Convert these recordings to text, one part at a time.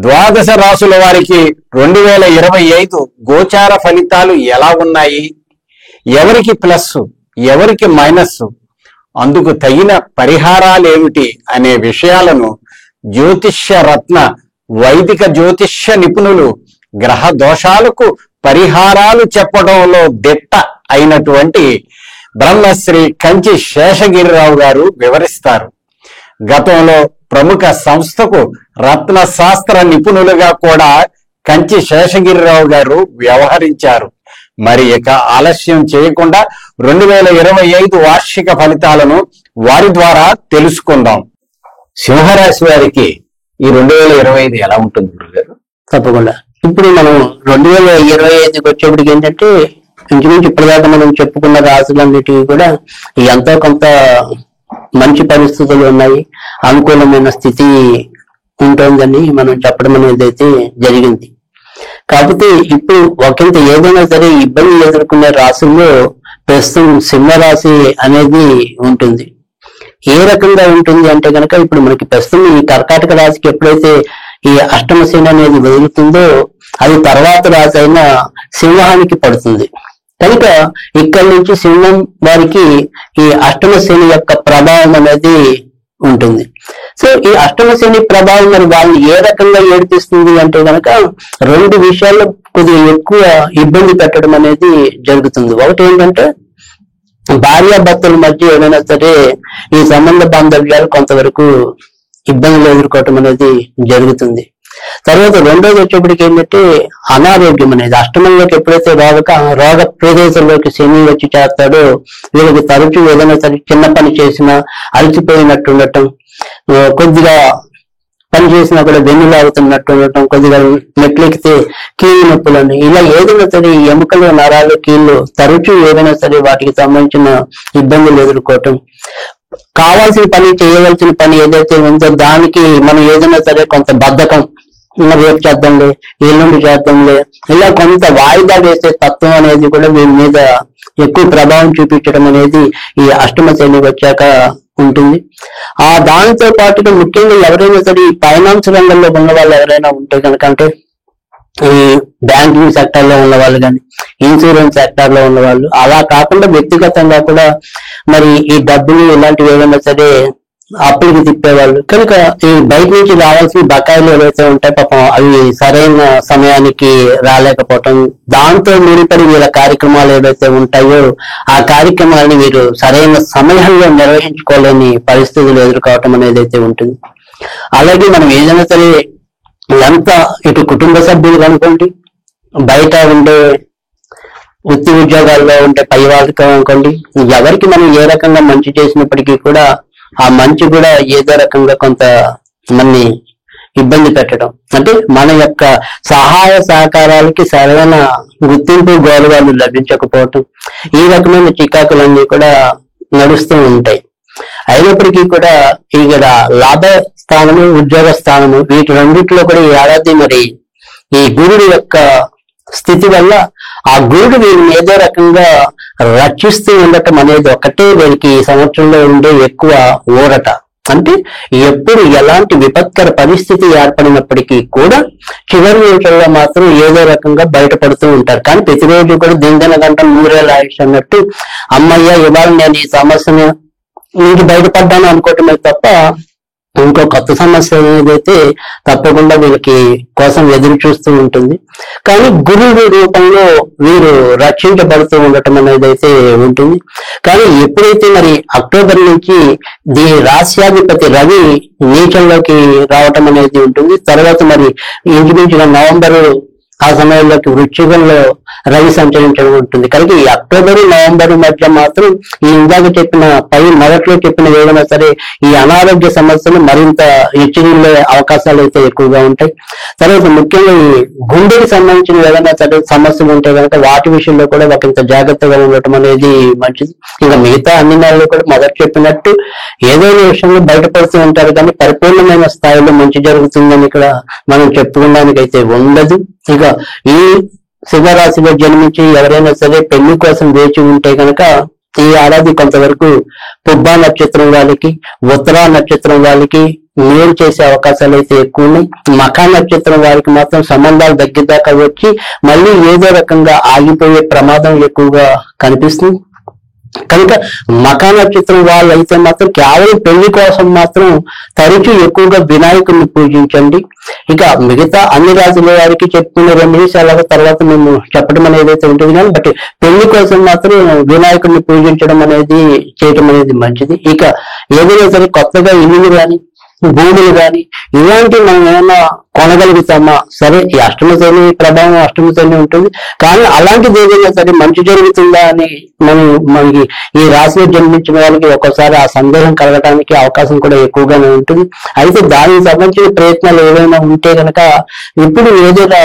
ద్వాదశ రాసుల వారికి 2025 గోచార ఫలితాలు ఎలా ఉన్నాయి, ఎవరికి ప్లస్ ఎవరికి మైనస్, అందుకు తగిన పరిహారాలేమిటి అనే విషయాలను జ్యోతిష్య రత్న వైదిక జ్యోతిష్య నిపుణులు గ్రహ దోషాలకు పరిహారాలు చెప్పడంలో దిట్ట అయినటువంటి బ్రహ్మశ్రీ కంచి శేషగిరిరావు గారు వివరిస్తారు. గతంలో ప్రముఖ సంస్థకు రత్న శాస్త్ర నిపుణులుగా కూడా కంచి శేషగిరిరావు గారు వ్యవహరించారు. మరి ఇక ఆలస్యం చేయకుండా 2025 వార్షిక ఫలితాలను వారి ద్వారా తెలుసుకుందాం. సింహరాశి వారికి ఈ 2025 ఎలా ఉంటుంది గురుగారు? తప్పకుండా. ఇప్పుడు మనం 2025కి వచ్చేప్పటికి ఏంటంటే ఇంచుమించు ఇప్పటిదాకా మనం చెప్పుకున్న రాశులన్నిటికీ కూడా ఎంతో కొంత మంచి పరిస్థితులు ఉన్నాయి, అనుకూలమైన స్థితి ఉంటుందని మనం చెప్పడం అనేది అయితే జరిగింది. కాకపోతే ఇప్పుడు ఒకంత ఏదైనా సరే ఇబ్బంది ఎదుర్కొనే రాశుల్లో ప్రస్తుతం సింహరాశి అనేది ఉంటుంది. ఏ రకంగా ఉంటుంది అంటే కనుక ఇప్పుడు మనకి ప్రస్తుతం ఈ కర్కాటక రాశికి ఎప్పుడైతే ఈ అష్టమ శని అనేది వదులుతుందో అది తర్వాత రాశి అయిన సింహానికి పడుతుంది. కనుక ఇక్కడి నుంచి సింహం వారికి ఈ అష్టమ శని యొక్క ప్రభావం అనేది ఉంటుంది. సో ఈ అష్టమ శని ప్రభావం మరి వాళ్ళని ఏ రకంగా ఏడిపిస్తుంది అంటే కనుక రెండు విషయాల్లో కొద్దిగా ఎక్కువ ఇబ్బంది పెట్టడం అనేది జరుగుతుంది. ఒకటి ఏంటంటే భార్యాభర్తల మధ్య ఏదైనా సరే ఈ సంబంధ బాంధవ్యాలు కొంతవరకు ఇబ్బందులు ఎదుర్కోవటం అనేది జరుగుతుంది. తర్వాత రెండోది వచ్చేప్పటికి ఏంటంటే అనారోగ్యం అనేది అష్టమంలోకి ఎప్పుడైతే రోగ ప్రదేశంలోకి శని వచ్చి చేస్తాడో వీళ్ళకి తరచూ ఏదైనా సరే చిన్న పని చేసినా అలసిపోయినట్టు ఉండటం, కొద్దిగా పని చేసినా కూడా వెన్నులాగుతున్నట్టు ఉండటం, కొద్దిగా మెట్లెక్కితే కీళ్ళు నొప్పులని, ఇలా ఏదైనా సరే ఎముకలు నరాలు కీళ్ళు తరచూ ఏదైనా సరే వాటికి సంబంధించిన ఇబ్బందులు ఎదుర్కోవటం, కావాల్సిన పని చేయవలసిన పని ఏదైతే ఉందో దానికి మనం ఏదైనా సరే కొంత బద్ధకం, రేపు చేద్దాంలే ఎల్లుండి చేద్దాంలే, ఇలా కొంత వాయిదా వేసే తత్వం అనేది కూడా వీరి మీద ఎక్కువ ప్రభావం చూపించడం అనేది ఈ అష్టమ శని వచ్చాక ఉంటుంది. ఆ దానితో పాటుగా ముఖ్యంగా ఎవరైనా సరే ఈ ఫైనాన్స్ రంగంలో ఉన్న వాళ్ళు ఎవరైనా ఉంటే కనుక అంటే ఈ బ్యాంకింగ్ సెక్టర్ లో ఉన్న వాళ్ళు కానీ ఇన్సూరెన్స్ సెక్టర్ లో ఉన్న వాళ్ళు, అలా కాకుండా వ్యక్తిగతంగా కూడా మరి ఈ డబ్బులు ఇలాంటివి ఏదైనా సరే అప్పులకి తిప్పేవాళ్ళు, కనుక ఈ బయట నుంచి రావాల్సిన బకాయిలు ఏవైతే ఉంటాయి పాపం అవి సరైన సమయానికి రాలేకపోవటం, దాంతో ముడిపడి వీళ్ళ కార్యక్రమాలు ఏవైతే ఉంటాయో ఆ కార్యక్రమాలని వీరు సరైన సమయంలో నిర్వహించుకోలేని పరిస్థితులు ఎదుర్కోవటం అనేది అయితే ఉంటుంది. అలాగే మనం ఏదైనా సరే ఎంత ఇటు కుటుంబ సభ్యులు అనుకోండి, బయట ఉండే వృత్తి ఉద్యోగాల్లో ఉండే పై వాళ్ళకి అనుకోండి, ఎవరికి మనం ఏ రకంగా మంచి చేసినప్పటికీ కూడా ఆ మంచి కూడా ఏదో రకంగా కొంత మనని ఇబ్బంది పెట్టడం, అంటే మన యొక్క సహాయ సహకారాలకి సరైన గుర్తింపు గౌరవాలు లభించకపోవటం, ఈ రకమైన చికాకులన్నీ కూడా నడుస్తూ ఉంటాయి. అయినప్పటికీ కూడా ఇక్కడ లాభ స్థానము ఉద్యోగ స్థానము వీటి రెండిట్లో కూడా ఈ ఏడాది మరి ఈ గురుడు యొక్క స్థితి వల్ల ఆ గురుడు వీరిని ఏదో రకంగా రక్షిస్తూ ఉండటం అనేది ఒకటే వీరికి ఈ సంవత్సరంలో ఉండే ఎక్కువ ఊరట. అంటే ఎప్పుడు ఎలాంటి విపత్కర పరిస్థితి ఏర్పడినప్పటికీ కూడా చివరి నిమిషంలో మాత్రం ఏదో రకంగా బయటపడుతూ ఉంటారు. కానీ ప్రతిరోజు కూడా దిందన గంట 100 ఏళ్ళ ఆయుష్ అన్నట్టు అమ్మయ్య ఇవాళ నేను ఈ సమస్యను నుంచి బయటపడ్డాను అనుకోవటమే తప్ప ఇంకో కొత్త సమస్య ఏదైతే తప్పకుండా వీళ్ళకి కోసం ఎదురు చూస్తూ ఉంటుంది. కానీ గురువు రూపంలో వీరు రక్షించబడుతూ ఉండటం అనేది అయితే ఉంటుంది. కానీ ఎప్పుడైతే మరి అక్టోబర్ నుంచి దీని రాశ్యాధిపతి రవి నీచంలోకి రావటం అనేది ఉంటుంది, తర్వాత మరి ఇంచుమించుగా నవంబరు ఆ సమయంలోకి వృశ్చికంలో రవి సంచరించడం ఉంటుంది. కనుక ఈ అక్టోబరు నవంబరు మధ్య మాత్రం ఈ ఇందాక చెప్పిన మొదట్లో చెప్పిన ఏదైనా సరే ఈ అనారోగ్య సమస్యలు మరింత హెచ్చరిల్లే అవకాశాలు అయితే ఎక్కువగా ఉంటాయి. తర్వాత ముఖ్యంగా ఈ గుండెకి సంబంధించిన ఏదైనా సరే సమస్యలు ఉంటే కనుక వాటి విషయంలో కూడా ఒకంత జాగ్రత్తగా ఉండటం అనేది మంచిది. ఇంకా మిగతా అన్ని నెలలు కూడా మొదట చెప్పినట్టు ఏదైనా విషయంలో బయటపడుతూ ఉంటారు, కానీ పరిపూర్ణమైన స్థాయిలో మంచి జరుగుతుందని ఇక్కడ మనం చెప్పుకోవడానికి అయితే ఉండదు. ఇక ఈ సింహరాశిలో జన్మించి ఎవరైనా సరే పెళ్లి కోసం వేచి ఉంటే కనుక ఈ ఏడాది కొంతవరకు పుబ్బా నక్షత్రం వాళ్ళకి, ఉత్తరా నక్షత్రం వాళ్ళకి మేలు చేసే అవకాశాలు అయితే ఎక్కువ ఉన్నాయి. మఖా నక్షత్రం వారికి మాత్రం సంబంధాలు దగ్గర దాకా వచ్చి మళ్ళీ ఏదో రకంగా ఆగిపోయే ప్రమాదం ఎక్కువగా కనిపిస్తుంది. కనుక మఖా నక్షత్రం వాళ్ళు అయితే మాత్రం కేవలం పెళ్లి కోసం మాత్రం తరచూ ఎక్కువగా వినాయకుడిని పూజించండి. ఇక మిగతా అన్ని రాజుల వారికి చెప్పుకునే 2 నిమిషాల తర్వాత మేము చెప్పడం అనేది అయితే ఉంటుంది కానీ బట్ పెళ్లి కోసం మాత్రం వినాయకుడిని పూజించడం అనేది చేయడం అనేది మంచిది. ఇక ఏదైనా సరే కొత్తగా ఇల్లు కానీ భూములు కానీ ఇలాంటివి మనం ఏమైనా కొనగలుగుతామా? సరే, ఈ అష్టమ శని ప్రభావం అష్టమ శని ఉంటుంది, కానీ అలాంటిది ఏదైనా సరే మంచి జరుగుతుందా అని మనకి ఈ రాశిలో జన్మించిన వాళ్ళకి ఒక్కోసారి ఆ సందేహం కలగడానికి అవకాశం కూడా ఎక్కువగానే ఉంటుంది. అయితే దానికి సంబంధించిన ప్రయత్నాలు ఏవైనా ఉంటే కనుక ఇప్పుడు ఏదైనా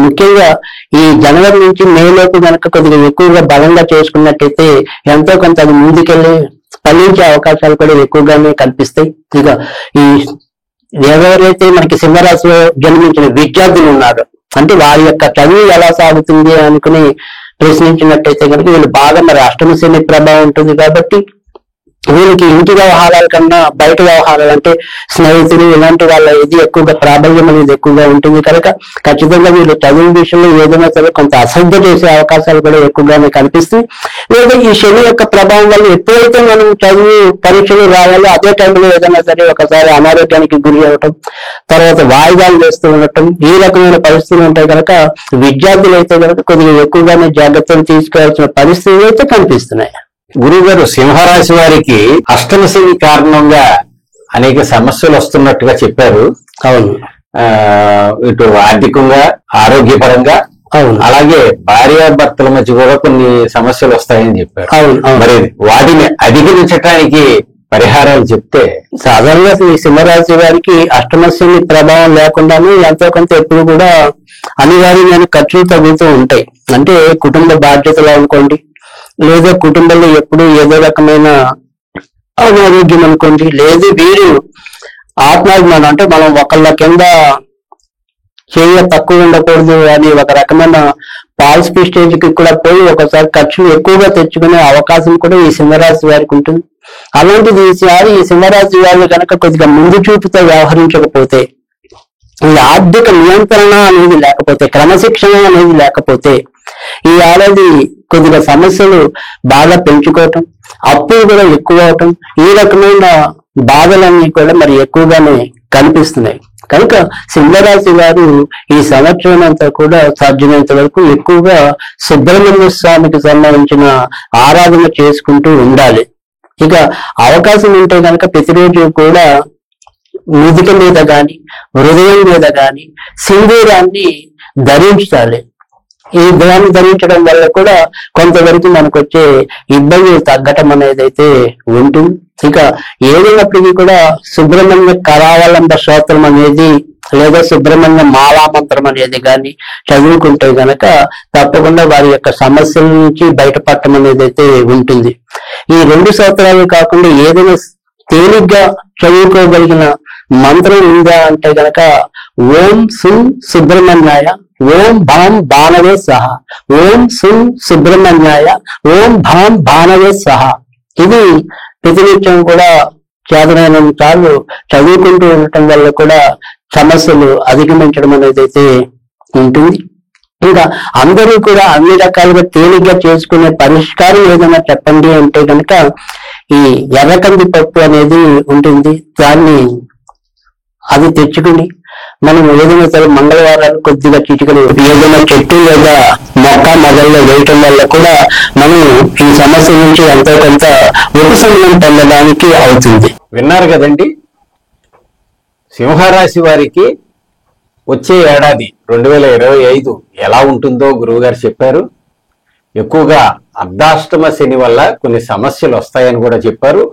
ముఖ్యంగా ఈ జనవరి నుంచి మే లోపు కనుక కొద్దిగా ఎక్కువగా బలంగా చేసుకున్నట్టయితే ఎంతో కొంత అది ముందుకెళ్ళి ఫలించే అవకాశాలు కూడా ఎక్కువగానే కనిపిస్తాయి. ఇక ఈ ఎవరైతే మనకి సింహరాశిలో జన్మించిన విద్యార్థులు ఉన్నారు అంటే వారి యొక్క చదువు ఎలా సాగుతుంది అనుకుని ప్రశ్నించినట్టయితే కనుక వీళ్ళు బాగా మరి అష్టమ శని ప్రభావం ఉంటుంది కాబట్టి వీళ్ళకి ఇంటి వ్యవహారాల కన్నా బయట వ్యవహారాలు అంటే స్నేహితులు ఇలాంటి వాళ్ళ ఇది ఎక్కువగా ప్రాబల్యం అనేది ఎక్కువగా ఉంటుంది కనుక ఖచ్చితంగా వీళ్ళు చదువు విషయంలో ఏదైనా సరే కొంత అశ్రద్ధ చేసే అవకాశాలు కూడా ఎక్కువగానే కనిపిస్తాయి. లేదా ఈ శని యొక్క ప్రభావం వల్ల ఎప్పుడైతే మనం చదువు పరీక్షలు రాయాలో అదే టైంలో ఏదైనా సరే ఒకసారి అనారోగ్యానికి గురి అవ్వటం, తర్వాత వాయిదాలు వేస్తూ ఉండటం, ఈ రకమైన పరిస్థితులు ఉంటాయి కనుక విద్యార్థులు అయితే కనుక కొద్దిగా ఎక్కువగానే జాగ్రత్తలు తీసుకోవాల్సిన పరిస్థితులు అయితే కనిపిస్తున్నాయి. గురువు గారు, సింహరాశి వారికి అష్టమ శని కారణంగా అనేక సమస్యలు వస్తున్నట్టుగా చెప్పారు. అవును. ఇటు ఆర్థికంగా, ఆరోగ్యపరంగా, అవును, అలాగే భార్యాభర్తల మధ్య కూడా కొన్ని సమస్యలు వస్తాయని చెప్పారు. అవును. మరి వాటిని అధిగమించడానికి పరిహారాలు చెప్తే. సాధారణంగా ఈ సింహరాశి వారికి అష్టమ శని ప్రభావం లేకుండానే ఎంతో కొంత ఎప్పుడు కూడా అనివార్యమైన ఖర్చులు తగ్గుతూ ఉంటాయి. అంటే కుటుంబ బాధ్యతలు అనుకోండి, లేదా కుటుంబంలో ఎప్పుడు ఏదో రకమైన అనారోగ్యం అనుకోండి, లేదు వీరు ఆత్మాభిమానం అంటే మనం ఒకళ్ళ కింద చేయ తక్కువ ఉండకూడదు అని ఒక రకమైన పాల్స్ స్టేజ్ కి కూడా పోయి ఒకసారి ఖర్చులు ఎక్కువగా తెచ్చుకునే అవకాశం కూడా ఈ సింహరాశి వారికి ఉంటుంది. అలాంటిది ఈసారి ఈ సింహరాశి వారు కనుక కొద్దిగా ముందు చూపుతో వ్యవహరించకపోతే, ఈ ఆర్థిక నియంత్రణ అనేది లేకపోతే, క్రమశిక్షణ అనేది లేకపోతే ఈ ఏడాది కొద్దిగా సమస్యలు బాగా పెంచుకోవటం, అప్పులు కూడా ఎక్కువ అవటం, ఈ రకమైన బాధలన్నీ కూడా మరి ఎక్కువగానే కనిపిస్తున్నాయి. కనుక సింహరాశి వారు ఈ సంవత్సరం అంతా కూడా సాధ్యమైనంత వరకు ఎక్కువగా సుబ్రహ్మణ్య స్వామికి సంబంధించిన ఆరాధన చేసుకుంటూ ఉండాలి. ఇక అవకాశం ఉంటే కనుక ప్రతిరోజు కూడా నుదుట మీద గాని హృదయం మీద గాని సింధూరాన్ని ధరించాలి. ఈ దాన్ని ధరించడం వల్ల కూడా కొంతవరకు మనకు వచ్చే ఇబ్బందులు తగ్గటం అనేది అయితే ఉంటుంది. ఇక ఏదైనప్పటికీ కూడా సుబ్రహ్మణ్య కరావలంబ స్తోత్రం అనేది లేదా సుబ్రహ్మణ్య మాలామంత్రం అనేది కానీ చదువుకుంటే గనక తప్పకుండా వారి యొక్క సమస్యల నుంచి బయటపడటం అనేది అయితే ఉంటుంది. ఈ 2 స్తోత్రాలు కాకుండా ఏదైనా తేలిగ్గా చదువుకోగలిగిన మంత్రం ఉందా అంటే గనక ఓం సుం సుబ్రహ్మణ్యాయ, ఓం భాం బాణవే సహ, ఓం సుం సుబ్రహ్మణ్యాయ, ఓం భాం బాణవే సహ. ఇది ప్రతినిత్యం కూడా చేతనైనంత సార్లు చదువుకుంటూ ఉండటం వల్ల కూడా సమస్యలు అధిగమించడం అనేది అయితే ఉంటుంది. ఇంకా అందరూ కూడా అన్ని రకాలుగా తేలిగ్గా చేసుకునే పరిష్కారం ఏదైనా చెప్పండి అంటే కనుక ఈ ఎర్రకంది పప్పు అనేది ఉంటుంది. దాన్ని అది తెచ్చుకుని మనం ఏదైనా సరే మంగళవారాలు కొద్దిగా చిటికలు ఏదైనా చెట్టు లేదా మొక్క మొదల్లో వేయటం వల్ల కూడా మనం ఈ సమస్య నుంచి ఎంతో కొంత ఉపశమనం పొందడానికి అవుతుంది. విన్నారు కదండి, సింహరాశి వారికి వచ్చే ఏడాది 2025 ఎలా ఉంటుందో గురువు గారు చెప్పారు. ఎక్కువగా అర్ధాష్టమ శని వల్ల కొన్ని సమస్యలు వస్తాయని కూడా చెప్పారు.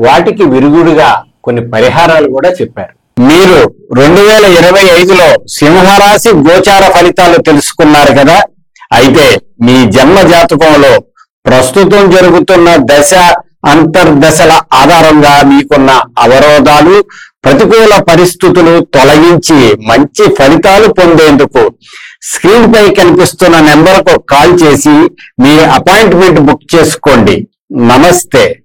వాటికి విరుగుడుగా కొన్ని పరిహారాలు కూడా చెప్పారు. మీరు 2025లో సింహరాశి గోచార ఫలితాలు తెలుసుకున్నారు కదా. అయితే మీ జన్మ జాతకంలో ప్రస్తుతం జరుగుతున్న దశ అంతర్దశల ఆధారంగా మీకున్న అవరోధాలు, ప్రతికూల పరిస్థితులు తొలగించి మంచి ఫలితాలు పొందేందుకు స్క్రీన్ పై కనిపిస్తున్న నెంబర్కు కాల్ చేసి మీ అపాయింట్మెంట్ బుక్ చేసుకోండి. నమస్తే.